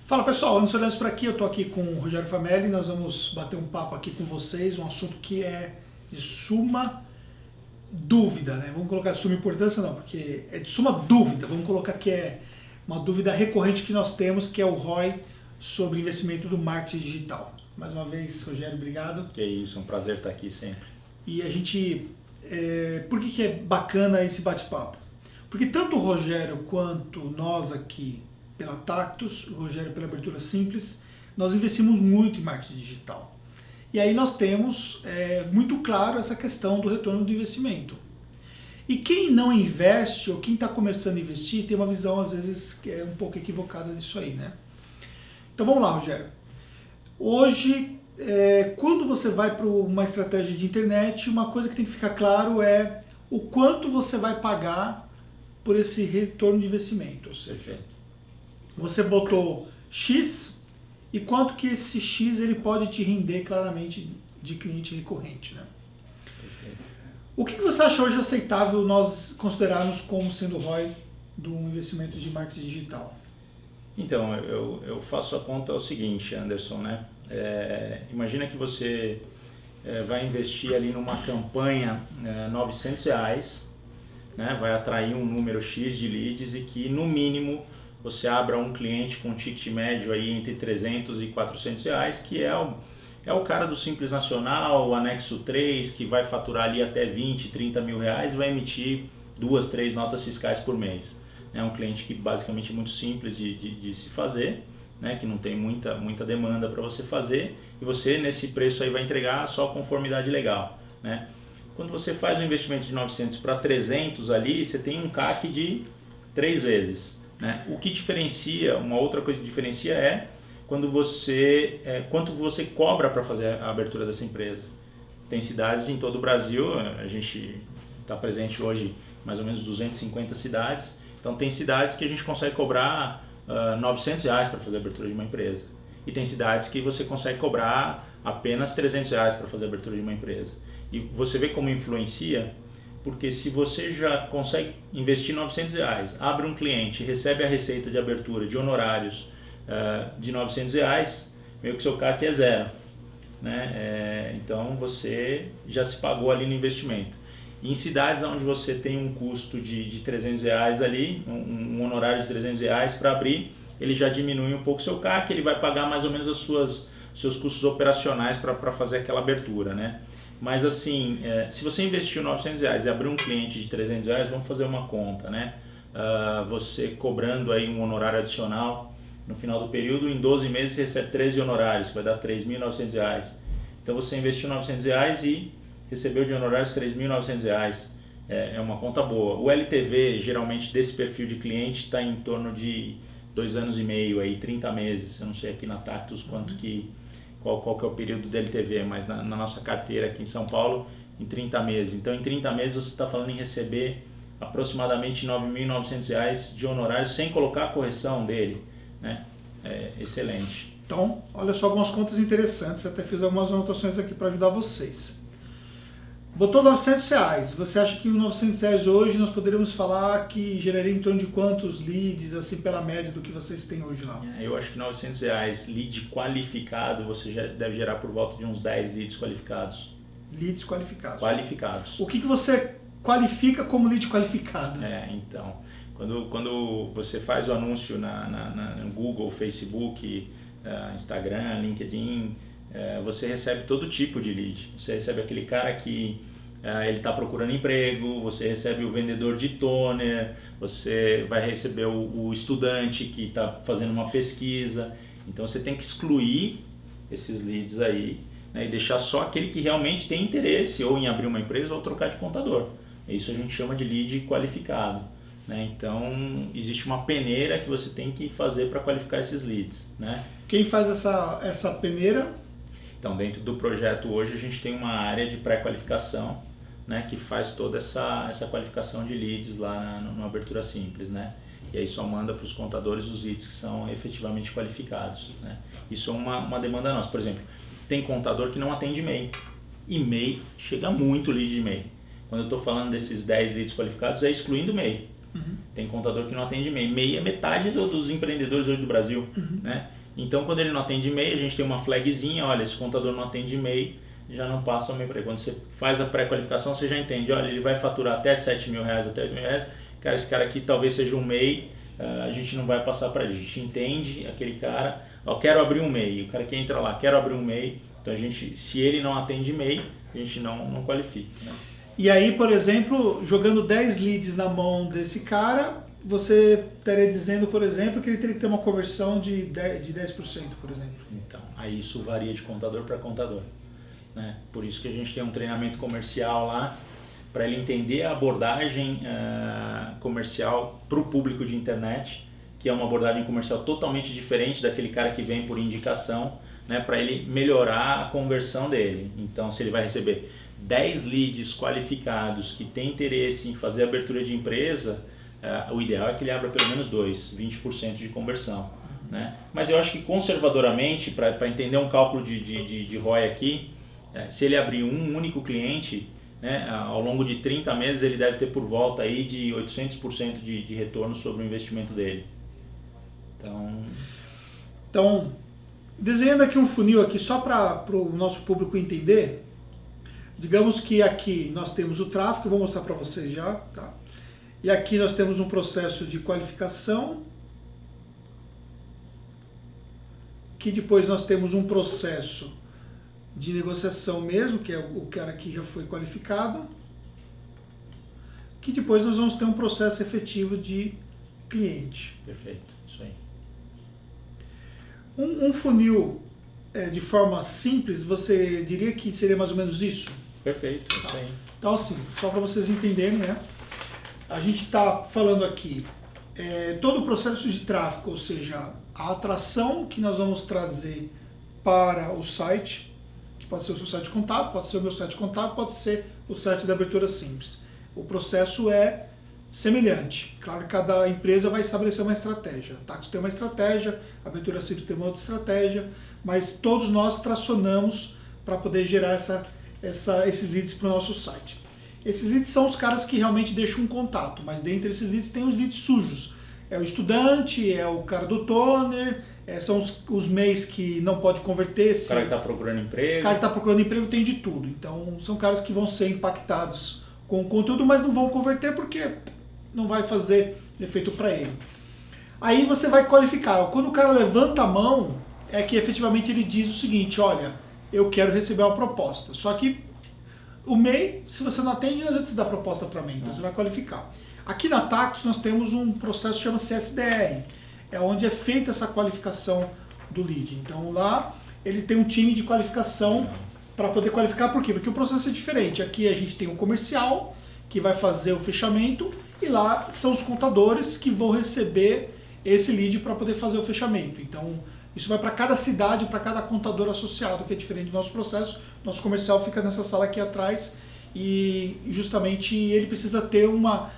Fala pessoal, Anderson Lourenço por aqui, eu estou aqui com o Rogério Famelli, nós vamos bater um papo aqui com vocês, um assunto que é de suma dúvida, né? Vamos colocar de suma importância não, porque é de suma dúvida, vamos colocar que é uma dúvida recorrente que nós temos, que é o ROI sobre investimento do marketing digital. Mais uma vez, Rogério, obrigado. Que isso, é um prazer estar aqui sempre. E a gente, por que é bacana esse bate-papo? Porque tanto o Rogério quanto nós aqui, pela Tactus, o Rogério pela Abertura Simples, nós investimos muito em marketing digital. E aí nós temos muito claro essa questão do retorno do investimento. E quem não investe ou quem está começando a investir tem uma visão às vezes que é um pouco equivocada disso aí, né? Então vamos lá, Rogério. Hoje, quando você vai para uma estratégia de internet, uma coisa que tem que ficar claro é o quanto você vai pagar por esse retorno de investimento. Ou seja, você botou X e quanto que esse X ele pode te render claramente de cliente recorrente, né? Perfeito. O que você acha hoje aceitável nós considerarmos como sendo o ROI do investimento de marketing digital? Então, eu faço a conta o seguinte, Anderson, né? Imagina que você vai investir ali numa campanha R$900, né? Vai atrair um número X de leads e que no mínimo você abra um cliente com um ticket médio aí entre R$300 e R$400, que é o cara do Simples Nacional, o Anexo 3, que vai faturar ali até 20, 30 mil reais e vai emitir 2, 3 notas fiscais por mês. É um cliente que basicamente é muito simples de se fazer, né? Que não tem muita demanda para você fazer e você nesse preço aí vai entregar só conformidade legal, né? Quando você faz um investimento de 900 para 300 ali, você tem um CAC de 3 vezes. Né? O que diferencia, uma outra coisa que diferencia é quando quanto você cobra para fazer a abertura dessa empresa. Tem cidades em todo o Brasil, a gente está presente hoje em mais ou menos 250 cidades, então tem cidades que a gente consegue cobrar R$900 para fazer a abertura de uma empresa. E tem cidades que você consegue cobrar apenas R$300 para fazer a abertura de uma empresa. E você vê como influencia. Porque se você já consegue investir R$900, abre um cliente, recebe a receita de abertura de honorários de R$900, meio que seu CAC é zero. Né? Então você já se pagou ali no investimento. E em cidades onde você tem um custo de R$300 ali, um honorário de R$300 para abrir, ele já diminui um pouco seu CAC, ele vai pagar mais ou menos seus custos operacionais para fazer aquela abertura. Né? Mas assim, se você investiu R$900 e abrir um cliente de R$300, vamos fazer uma conta, né? Você cobrando aí um honorário adicional no final do período, em 12 meses você recebe 13 honorários, que vai dar R$3.900. Então você investiu R$900 e recebeu de honorários R$3.900. É uma conta boa. O LTV, geralmente, desse perfil de cliente está em torno de 2 anos e meio, aí, 30 meses. Eu não sei aqui na Tactus qual que é o período do LTV, mas na nossa carteira aqui em São Paulo, em 30 meses. Então, em 30 meses você está falando em receber aproximadamente R$9.900 de honorários sem colocar a correção dele, né? Excelente. Então, olha só algumas contas interessantes, eu até fiz algumas anotações aqui para ajudar vocês. Botou R$900, você acha que com R$900 hoje nós poderíamos falar que geraria em torno de quantos leads, assim, pela média do que vocês têm hoje lá? Eu acho que R$900 lead qualificado, você já deve gerar por volta de uns 10 leads qualificados. Leads qualificados. Qualificados. O que você qualifica como lead qualificado? Então, quando você faz o anúncio no Google, Facebook, Instagram, LinkedIn, você recebe todo tipo de lead. Você recebe aquele cara que ele está procurando emprego, você recebe o vendedor de toner, você vai receber o estudante que está fazendo uma pesquisa. Então você tem que excluir esses leads aí, né, e deixar só aquele que realmente tem interesse ou em abrir uma empresa ou trocar de contador. Isso a gente chama de lead qualificado. Né? Então existe uma peneira que você tem que fazer para qualificar esses leads. Né? Quem faz essa peneira? Então, dentro do projeto hoje a gente tem uma área de pré-qualificação, né, que faz toda essa qualificação de leads lá na Abertura Simples. Né? E aí só manda para os contadores os leads que são efetivamente qualificados. Né? Isso é uma demanda nossa. Por exemplo, tem contador que não atende e-mail. E-mail chega muito lead de e-mail. Quando eu estou falando desses 10 leads qualificados, é excluindo e-mail. Tem contador que não atende MEI. MEI é metade dos empreendedores hoje do Brasil, né? Então, quando ele não atende MEI, a gente tem uma flagzinha, olha, esse contador não atende MEI, já não passa o MEI para ele. Quando você faz a pré-qualificação, você já entende, olha, ele vai faturar até R$7.000, até R$8.000, cara, esse cara aqui talvez seja um MEI, a gente não vai passar para ele, a gente entende aquele cara, ó, quero abrir um MEI, o cara que entra lá, quero abrir um MEI, então a gente, se ele não atende MEI, a gente não qualifica, né? E aí, por exemplo, jogando 10 leads na mão desse cara, você estaria dizendo, por exemplo, que ele teria que ter uma conversão de 10%, por exemplo. Então, aí isso varia de contador para contador, né? Por isso que a gente tem um treinamento comercial lá, para ele entender a abordagem comercial para o público de internet, que é uma abordagem comercial totalmente diferente daquele cara que vem por indicação, né? Para ele melhorar a conversão dele. Então, se ele vai receber 10 leads qualificados que têm interesse em fazer abertura de empresa, o ideal é que ele abra pelo menos 20% de conversão, né? Mas eu acho que conservadoramente, para entender um cálculo de ROI aqui, se ele abrir um único cliente, né, ao longo de 30 meses ele deve ter por volta aí de 800% de retorno sobre o investimento dele. Então, desenhando aqui um funil aqui só para o nosso público entender. Digamos que aqui nós temos o tráfego, vou mostrar para vocês já, tá? E aqui nós temos um processo de qualificação, que depois nós temos um processo de negociação mesmo, que é o cara que já foi qualificado, que depois nós vamos ter um processo efetivo de cliente. Perfeito, isso aí. Um funil de forma simples, você diria que seria mais ou menos isso? Perfeito, isso aí. Então, assim, só para vocês entenderem, né? A gente está falando aqui todo o processo de tráfego, ou seja, a atração que nós vamos trazer para o site, que pode ser o seu site contábil, pode ser o meu site contábil, pode ser o site da Abertura Simples. O processo é semelhante. Claro que cada empresa vai estabelecer uma estratégia. A Tactus tem uma estratégia, a Abertura Simples tem uma outra estratégia, mas todos nós tracionamos para poder gerar esses leads para o nosso site. Esses leads são os caras que realmente deixam um contato, mas dentre esses leads tem os leads sujos. É o estudante, é o cara do toner, são os MEIs que não pode converter. O cara que está procurando emprego. O cara que está procurando emprego tem de tudo. Então são caras que vão ser impactados com o conteúdo, mas não vão converter porque não vai fazer efeito para ele. Aí você vai qualificar. Quando o cara levanta a mão, é que efetivamente ele diz o seguinte, olha, eu quero receber uma proposta. Só que o MEI, se você não atende, não adianta você dar proposta para mim, então você vai qualificar. Aqui na Tactus nós temos um processo que chama CSDR, é onde é feita essa qualificação do lead. Então lá eles têm um time de qualificação para poder qualificar, por quê? Porque o processo é diferente. Aqui a gente tem um comercial que vai fazer o fechamento e lá são os contadores que vão receber esse lead para poder fazer o fechamento. Então isso vai para cada cidade, para cada contador associado, que é diferente do nosso processo. Nosso comercial fica nessa sala aqui atrás e justamente ele precisa ter uma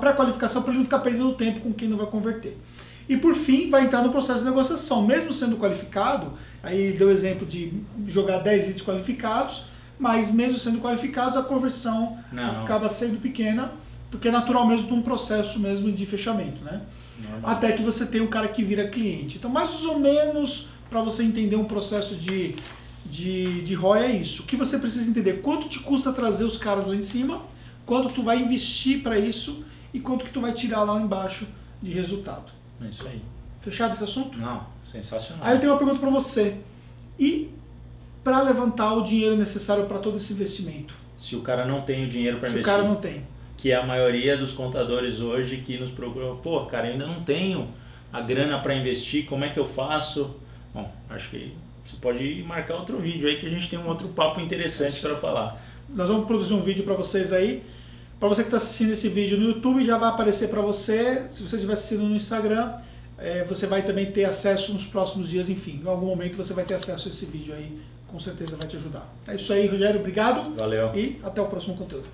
pré-qualificação para ele não ficar perdendo tempo com quem não vai converter. E por fim, vai entrar no processo de negociação. Mesmo sendo qualificado, aí deu o exemplo de jogar 10 leads qualificados, mas mesmo sendo qualificados, a conversão acaba sendo pequena, porque é natural mesmo de um processo mesmo de fechamento, né? Normal. Até que você tem um cara que vira cliente. Então, mais ou menos, para você entender um processo de ROI é isso. O que você precisa entender? Quanto te custa trazer os caras lá em cima, quanto tu vai investir para isso e quanto que tu vai tirar lá embaixo de resultado. É isso aí. Fechado esse assunto? Não, sensacional. Aí eu tenho uma pergunta para você. E para levantar o dinheiro necessário para todo esse investimento? Se o cara não tem o dinheiro para investir. Se o cara não tem. Que é a maioria dos contadores hoje que nos procuram, pô, cara, eu ainda não tenho a grana para investir, como é que eu faço? Bom, acho que você pode marcar outro vídeo aí que a gente tem um outro papo interessante para falar. Nós vamos produzir um vídeo para vocês aí. Para você que está assistindo esse vídeo no YouTube, já vai aparecer para você. Se você estiver assistindo no Instagram, você vai também ter acesso nos próximos dias, enfim. Em algum momento você vai ter acesso a esse vídeo aí, com certeza vai te ajudar. É isso aí, Rogério, obrigado. Valeu. E até o próximo conteúdo.